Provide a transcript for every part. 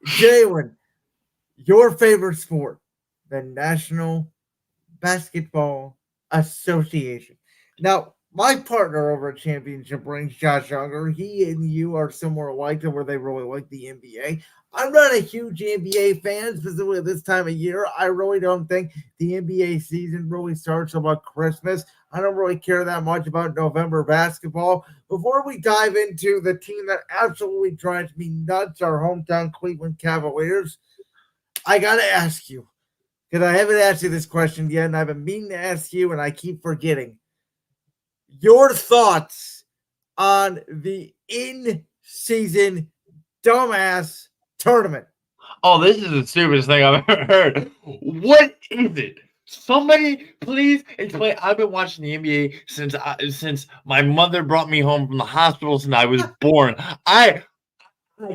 Jalen, your favorite sport, the National Basketball Association. Now, my partner over at Championship Rings, Josh Younger, he and you are similar alike to where they really like the NBA. I'm not a huge NBA fan, specifically at this time of year. I really don't think the NBA season really starts about Christmas. I don't really care that much about November basketball. Before we dive into the team that absolutely drives me nuts, our hometown Cleveland Cavaliers, I got to ask you, because I haven't asked you this question yet, and I've been meaning to ask you, and I keep forgetting. Your thoughts on the in-season dumbass tournament? Oh, this is the stupidest thing I've ever heard. What is it? Somebody please explain. I've been watching the NBA since my mother brought me home from the hospital since I was born. I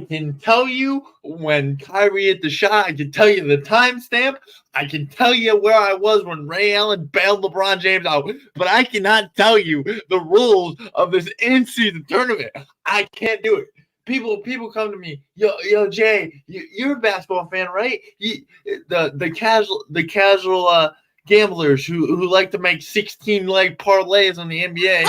can tell you when Kyrie hit the shot. I can tell you the timestamp. I can tell you where I was when Ray Allen bailed LeBron James out. But I cannot tell you the rules of this in-season tournament. I can't do it. People come to me, yo, Jay, you're a basketball fan, right? The casual gamblers who like to make 16-leg parlays on the NBA.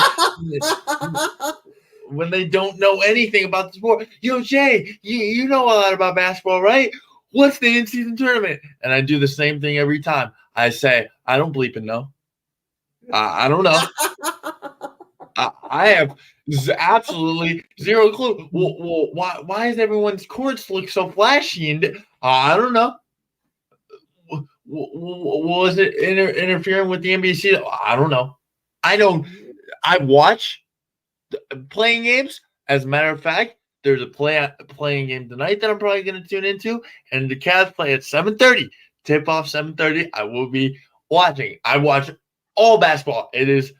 When they don't know anything about the sport. Yo, Jay, you know a lot about basketball, right? What's the in-season tournament? And I do the same thing every time. I say, I don't bleep and know. I don't know. I have absolutely zero clue. Well, why does everyone's courts look so flashy? And I don't know. Was it interfering with the NBA season? I don't know. I watch playing games. As a matter of fact, there's a playing game tonight that I'm probably going to tune into, and the Cavs play at 7:30. Tip off 7:30. I will be watching. I watch all basketball. It is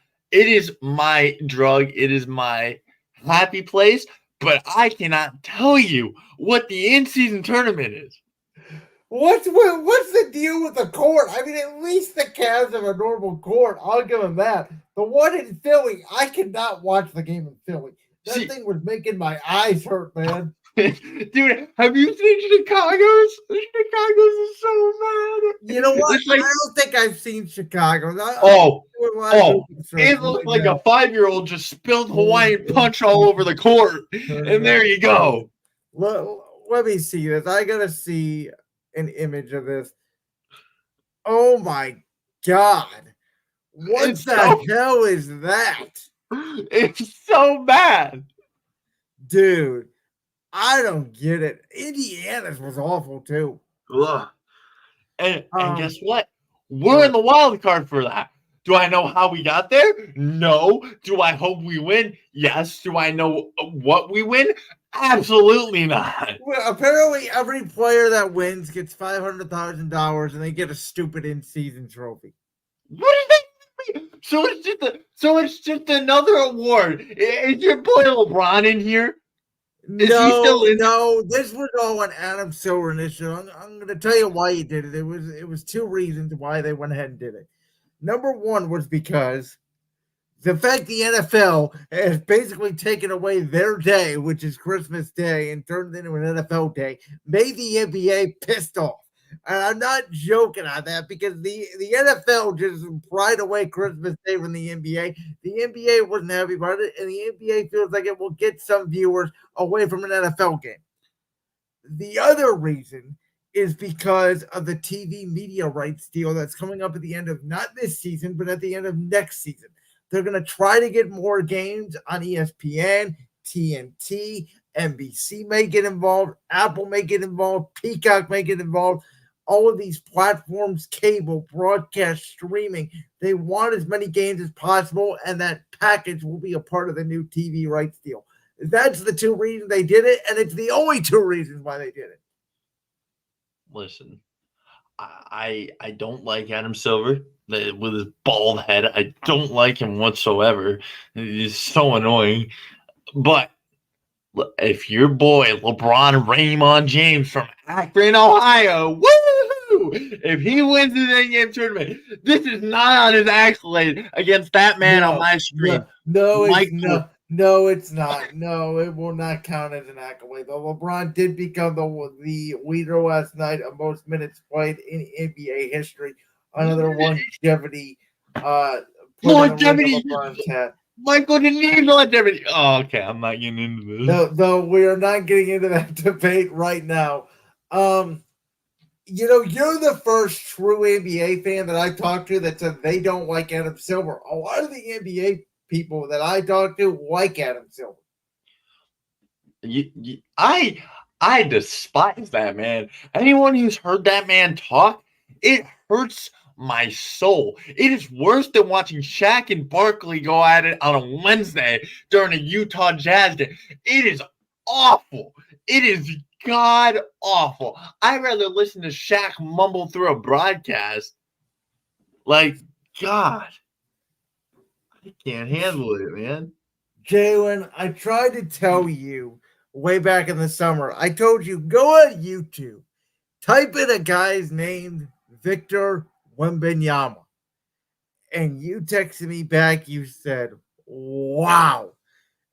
my drug. It is my happy place. But I cannot tell you what the in-season tournament is. What's the deal with the court? I mean, at least the Cavs have a normal court. I'll give them that. The one in Philly, I cannot watch the game in Philly. That thing was making my eyes hurt, man. Dude, have you seen Chicago's? Chicago's is so mad. You know what? Like, I don't think I've seen Chicago. It looks like a 5-year-old just spilled Hawaiian punch all over the court. And there you go. Let me see this. I got to see an image of this. Oh my God. What the hell is that? It's so bad. Dude, I don't get it. Indiana's was awful too. Ugh. And guess what? We're in the wild card for that. Do I know how we got there? No. Do I hope we win? Yes. Do I know what we win? Absolutely not. Well, apparently, every player that wins gets $500,000, and they get a stupid in-season trophy. What is that? So it's just another award. Is your boy LeBron in here? No, this was all an Adam Silver initiative. I'm going to tell you why he did it. It was two reasons why they went ahead and did it. Number one was because the fact the NFL has basically taken away their day, which is Christmas Day, and turned it into an NFL day, made the NBA pissed off. And I'm not joking on that because the NFL just pried away Christmas Day from the NBA. The NBA wasn't happy about it, and the NBA feels like it will get some viewers away from an NFL game. The other reason is because of the TV media rights deal that's coming up at the end of not this season, but at the end of next season. They're going to try to get more games on ESPN, TNT, NBC may get involved, Apple may get involved, Peacock may get involved. All of these platforms, cable, broadcast, streaming, they want as many games as possible, and that package will be a part of the new TV rights deal. That's the two reasons they did it, and it's the only two reasons why they did it. Listen, I don't like Adam Silver with his bald head. I don't like him whatsoever. He's so annoying. But if your boy LeBron Raymond James from Akron, Ohio, woo! If he wins the in-game tournament, this is not on his accolade against that man on my screen. No, No, it's not. No, it will not count as an accolade. Though LeBron did become the leader last night of most minutes played in NBA history. Another longevity put in the ring of Longevity. LeBron's hat. Michael didn't need longevity. Oh, okay. I'm not getting into this. Though we are not getting into that debate right now. You're the first true NBA fan that I talked to that said they don't like Adam Silver. A lot of the NBA people that I talk to like Adam Silver. I despise that man. Anyone who's heard that man talk, it hurts my soul. It is worse than watching Shaq and Barkley go at it on a Wednesday during a Utah Jazz game. It is awful. It is god awful. I'd rather listen to Shaq mumble through a broadcast. Like, God, I can't handle it, man. Jalen, I tried to tell you way back in the summer. I told you, go on YouTube, type in a guy's name, Victor Wembanyama. And you texted me back, you said, wow,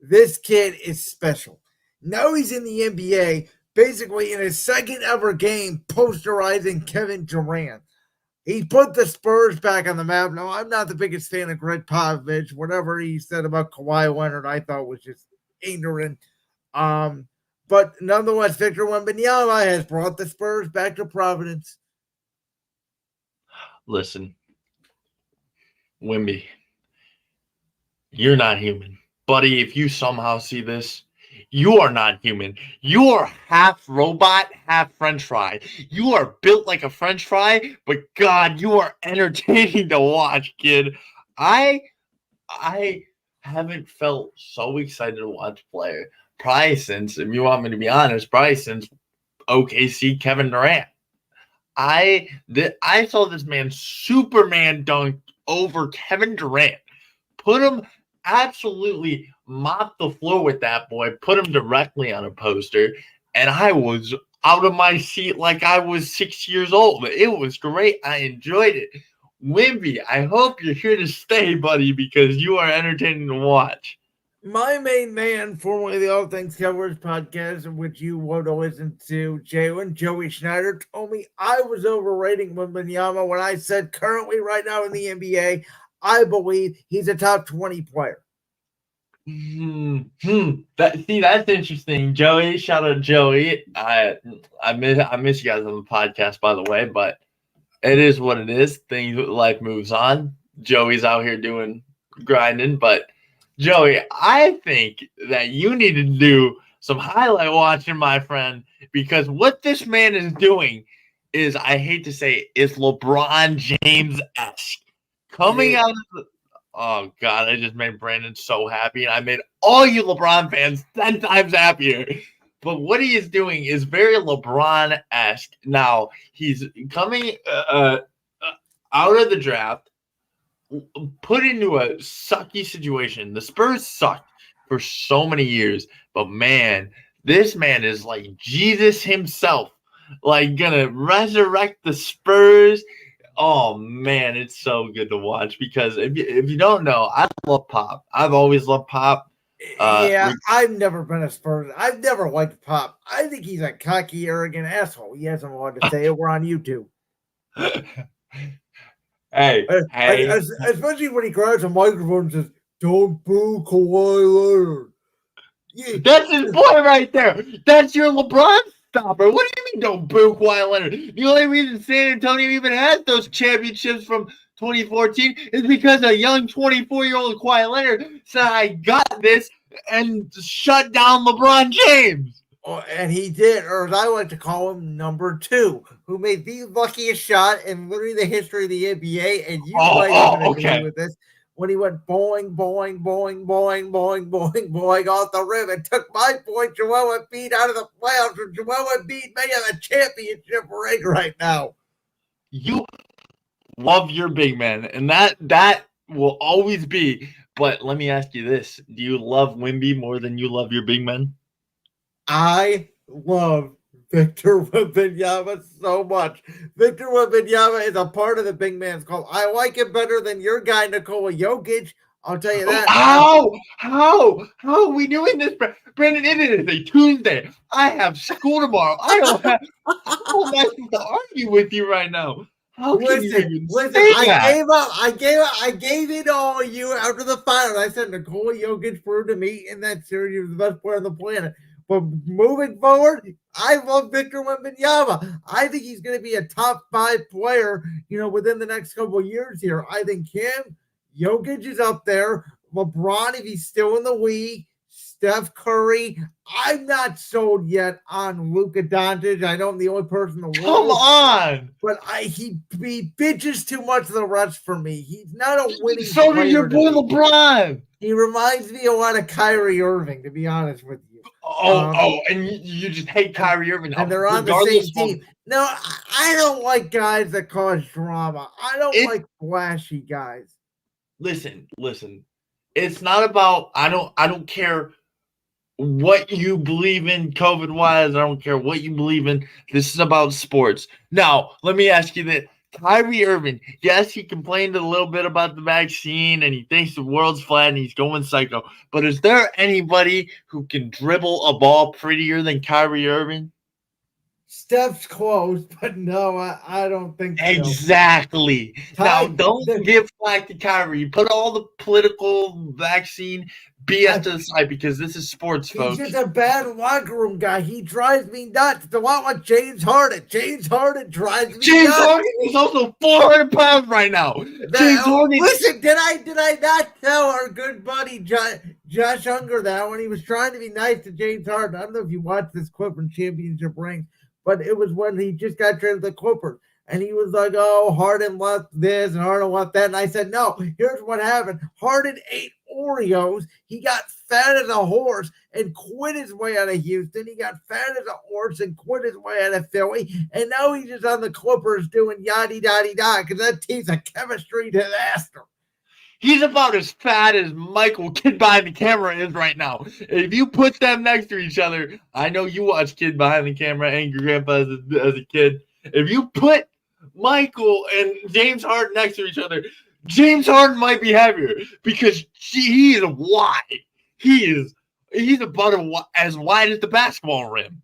this kid is special. Now he's in the NBA, basically in his second ever game, posterizing Kevin Durant. He put the Spurs back on the map. Now, I'm not the biggest fan of Greg Popovich. Whatever he said about Kawhi Leonard, I thought was just ignorant. But nonetheless, Victor Wembanyama has brought the Spurs back to Providence. Listen, Wimby, you're not human. Buddy, if you somehow see this, you are not human. You are half robot, half French fry. You are built like a French fry, but God, you are entertaining to watch, kid. I haven't felt so excited to watch a player probably since, if you want me to be honest, probably since OKC Kevin Durant. I saw this man Superman dunk over Kevin Durant. Put him absolutely mop the floor with that boy, put him directly on a poster, and I was out of my seat like I was 6 years old. It was great. I enjoyed it. Wimby, I hope you're here to stay, buddy, because you are entertaining to watch. My main man, formerly the All Things Cavaliers podcast, in which you would listen to, Jalen, Joey Schneider, told me I was overrating Wembanyama when I said currently right now in the NBA, I believe he's a top 20 player. That's interesting, Joey. Shout out Joey. I miss you guys on the podcast, by the way, but it is what it is. Life moves on. Joey's out here grinding, but Joey, I think that you need to do some highlight watching, my friend, because what this man is doing is, I hate to say, is LeBron James-esque. Coming out of the Oh, God, I just made Brandon so happy, and I made all you LeBron fans 10 times happier. But what he is doing is very LeBron-esque. Now, he's coming out of the draft, put into a sucky situation. The Spurs sucked for so many years, but, man, this man is like Jesus himself, like gonna resurrect the Spurs. Oh, man, it's so good to watch because if you don't know, I love Pop. I've always loved Pop. I've never been a Spurs. I've never liked Pop. I think he's a cocky, arrogant asshole. He hasn't wanted to say it. We're on YouTube. Hey. Especially when he grabs a microphone and says, "Don't boo Kawhi Leonard." Yeah. That's his boy right there. That's your LeBron stopper. What do you mean don't boo Kawhi Leonard? The only reason San Antonio even has those championships from 2014 is because a young 24-year-old Kawhi Leonard said, I got this, and shut down LeBron James. Oh, and he did, or as I like to call him, number 2, who made the luckiest shot in literally the history of the NBA, and you might even agree with this, when he went boing, boing, boing, boing, boing, boing, boing off the rim and took my boy Joel Embiid out of the playoffs, and Joel Embiid may have a championship ring right now. You love your big man, and that will always be. But let me ask you this. Do you love Wemby more than you love your big men? I love Victor Wembanyama so much. Victor Wembanyama is a part of the big man's call. I like him better than your guy, Nikola Jokic. I'll tell you that. How are we doing this, Brandon? It is a Tuesday. I have school tomorrow. I don't have. How am I supposed to argue with you right now? How can you even say that? I gave it all you after the final. I said Nikola Jokic proved to me in that series he was the best player on the planet. But moving forward, I love Victor Wembanyama. I think he's going to be a top 5 player, within the next couple of years here. I think Jokic is up there. LeBron, if he's still in the league, Steph Curry. I'm not sold yet on Luka Doncic. I know I'm the only person in the world. Come on. But he bitches too much of the rest for me. He's not a winning So did your boy LeBron. He reminds me a lot of Kyrie Irving, to be honest with you. And you just hate Kyrie Irving. And they're on the same team. No, I don't like guys that cause drama. I don't like flashy guys. Listen. It's not about I don't care what you believe in COVID wise. I don't care what you believe in. This is about sports. Now, let me ask you this. Kyrie Irving, yes, he complained a little bit about the vaccine and he thinks the world's flat and he's going psycho. But is there anybody who can dribble a ball prettier than Kyrie Irving? Steph's close, but no, I don't think so. Exactly. Now, don't give flack to Kyrie. Put all the political vaccine BS to the side because this is sports, folks. He's just a bad locker room guy. He drives me nuts. It's a lot like James Harden. James Harden drives me nuts. James Harden is also 400 pounds right now. James Harden. Listen, did I not tell our good buddy Josh Unger that when he was trying to be nice to James Harden? I don't know if you watched this clip from Championship Rings, but it was when he just got traded to the Clippers. And he was like, oh, Harden left this and Harden left that. And I said, no, here's what happened. Harden ate Oreos. He got fat as a horse and quit his way out of Houston. He got fat as a horse and quit his way out of Philly. And now he's just on the Clippers doing yaddy-daddy-da because that team's a chemistry disaster. He's about as fat as Michael Kid Behind the Camera is right now. If you put them next to each other, I know you watch Kid Behind the Camera and your grandpa as a kid. If you put Michael and James Harden next to each other, James Harden might be heavier because he is wide. He's about as wide as the basketball rim.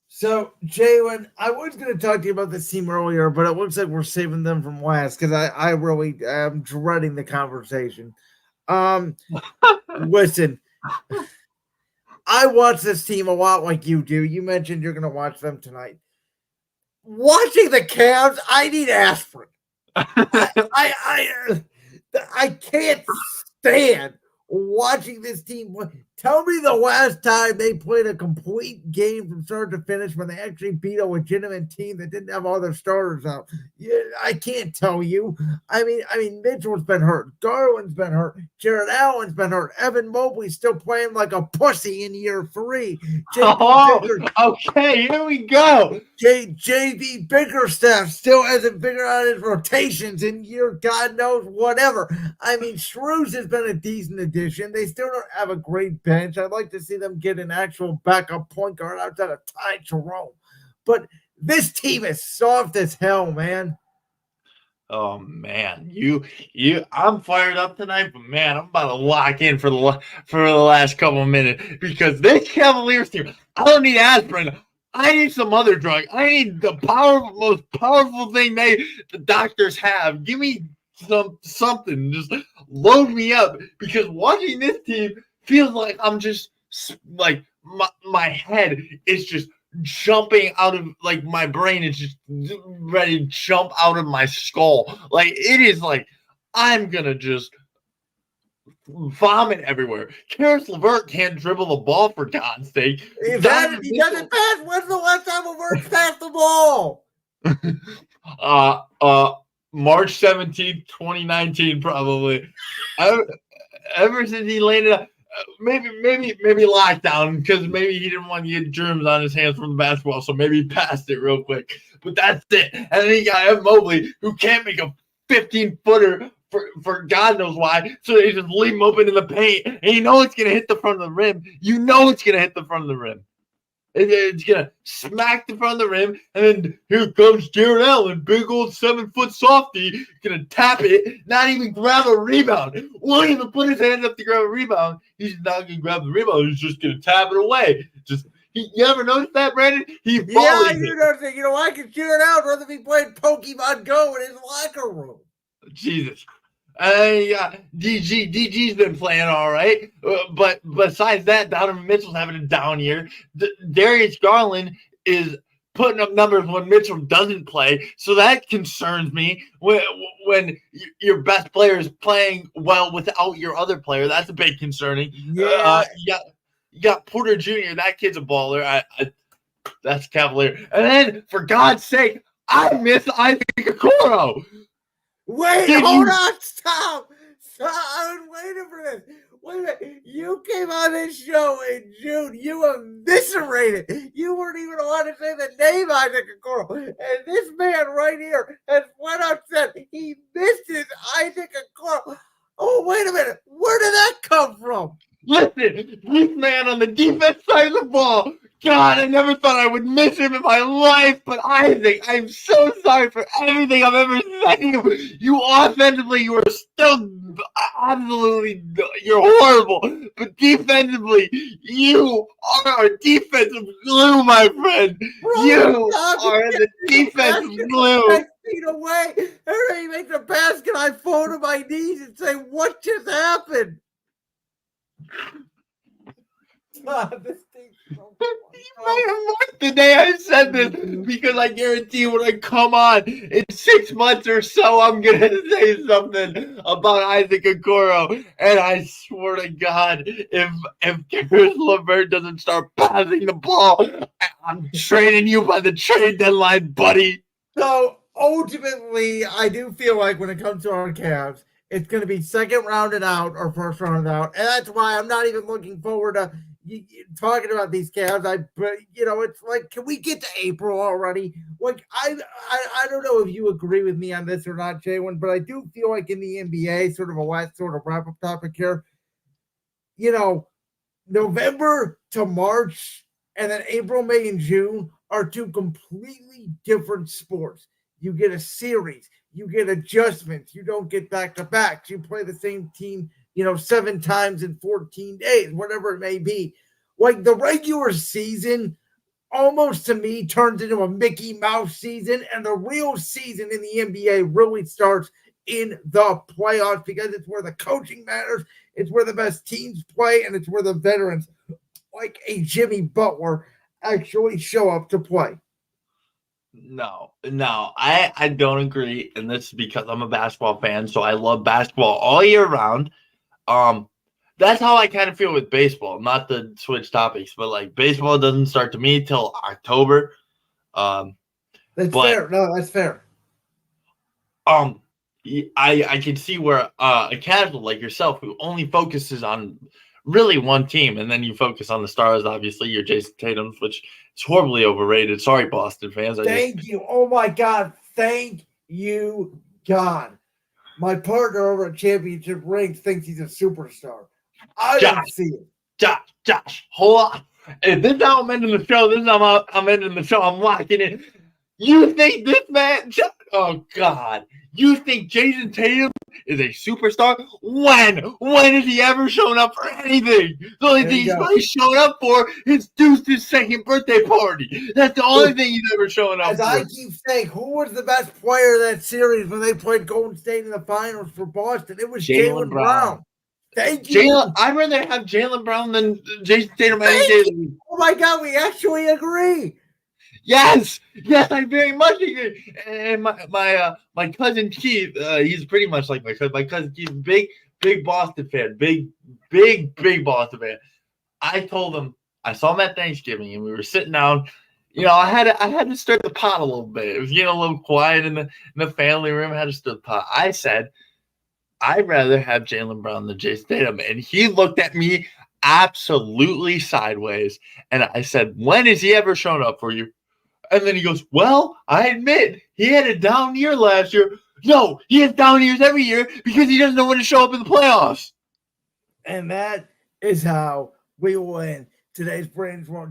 So, Jalen, I was going to talk to you about this team earlier, but it looks like we're saving them from last because I really am dreading the conversation. Listen, I watch this team a lot like you do. You mentioned you're going to watch them tonight. Watching the Cavs, I need aspirin. I can't stand watching this team. Tell me the last time they played a complete game from start to finish when they actually beat a legitimate team that didn't have all their starters out. Yeah, I can't tell you. I mean, Mitchell's been hurt. Garland's been hurt. Jared Allen's been hurt. Evan Mobley's still playing like a pussy in year 3. Okay, here we go. JB Bickerstaff still hasn't figured out his rotations in year God knows whatever. I mean, Struz has been a decent addition. They still don't have a great bench. I'd like to see them get an actual backup point guard outside of Ty Jerome. But this team is soft as hell, man. Oh man, I'm fired up tonight, but man, I'm about to lock in for the last couple of minutes because this Cavaliers team, I don't need aspirin. I need some other drug. I need the most powerful thing the doctors have. Give me something. Just load me up because watching this team feels like I'm just like my head is just jumping out of like my brain is just ready to jump out of my skull. Like it is like I'm gonna just vomit everywhere. Karis LeVert can't dribble the ball for God's sake. He doesn't pass. When's the last time LeVert passed the ball? March 17th, 2019, probably. Ever since he landed up. Maybe lockdown because maybe he didn't want to get germs on his hands from the basketball, so maybe he passed it real quick. But that's it. And then you got Evan Mobley who can't make a 15-footer for God knows why, so they just leave him open in the paint, and you know it's gonna hit the front of the rim. You know it's gonna hit the front of the rim. It's going to smack the front of the rim, and then here comes Jared Allen, big old 7-foot softy, going to tap it, not even grab a rebound. Won't even put his hand up to grab a rebound. He's not going to grab the rebound. He's just going to tap it away. You ever notice that, Brandon? He volleys it. Notice it. I can cheer it out rather than be playing Pokemon Go in his locker room. Jesus. DG's been playing all right, but besides that, Donovan Mitchell's having a down year. Darius Garland is putting up numbers when Mitchell doesn't play, so that concerns me. When your best player is playing well without your other player, that's a bit concerning. Yeah, you got Porter Jr. That kid's a baller. That's Cavalier. And then, for God's sake, I miss Isaac Okoro. Wait, hold on, stop. I was waiting for this. Wait a minute. You came on this show in June. You eviscerated. You weren't even allowed to say the name Isaac Okoro. And this man right here has went out and said he missed his Isaac Okoro. Oh, wait a minute. Where did that come from? Listen, this man on the defense side of the ball. God, I never thought I would miss him in my life, but Isaac, I'm so sorry for everything I've ever said to you. You offensively, you are still absolutely, you're horrible, but defensively, you are a defensive glue, my friend. Bro, you are the defensive glue. 6 feet away, and he makes a basket. I fall to my knees and say, "What just happened?" This thing's so you might have marked the day I said this, because I guarantee when I come on in 6 months or so, I'm going to say something about Isaac Okoro. And I swear to God, if Karis LeVert doesn't start passing the ball, I'm trading you by the trade deadline, buddy. So ultimately, I do feel like when it comes to our Cavs, it's going to be second round and out or first round and out. And that's why I'm not even looking forward to talking about these Cavs. It's like, can we get to April already? Like, I don't know if you agree with me on this or not, Jalen, but I do feel like in the NBA, sort of a last sort of wrap-up topic here, November to March and then April, May, and June are two completely different sports. You get a series. You get adjustments. You don't get back-to-backs. You play the same team 7 times in 14 days, whatever it may be. Like the regular season almost to me turns into a Mickey Mouse season, and the real season in the NBA really starts in the playoffs because it's where the coaching matters, it's where the best teams play, and it's where the veterans like a Jimmy Butler actually show up to play. No, I don't agree, and this is because I'm a basketball fan, so I love basketball all year round. That's how I kind of feel with baseball. Not to switch topics, but like baseball doesn't start to me till October. That's fair. No, that's fair. I can see where a casual like yourself who only focuses on really one team, and then you focus on the stars. Obviously, your Jason Tatum's, which is horribly overrated. Sorry, Boston fans. Thank you. Oh my God. Thank you, God. My partner over at Championship Rings thinks he's a superstar. I don't see it. Josh, hold on. If this is how I'm ending the show, this is how I'm ending the show. I'm locking in. You think this man? Oh God! You think Jason Tatum is a superstar? When has he ever shown up for anything? The only thing he's shown up for is Deuce's second birthday party. That's the only thing he's ever shown up for. I keep saying, who was the best player of that series when they played Golden State in the finals for Boston? It was Jalen Brown. Thank you. I'd rather have Jalen Brown than Jason Tatum any day. Oh my God, we actually agree. Yes, I very much agree. And my cousin Keith, he's pretty much like my cousin. My cousin Keith, big Boston fan, big Boston fan. I told him I saw him at Thanksgiving, and we were sitting down. I had to stir the pot a little bit. It was getting a little quiet in the family room. I had to stir the pot. I said, I'd rather have Jalen Brown than Jason Tatum, and he looked at me absolutely sideways. And I said, when has he ever shown up for you? And then he goes, well, I admit he had a down year last year. No, he has down years every year because he doesn't know when to show up in the playoffs. And that is how we will end today's Brains World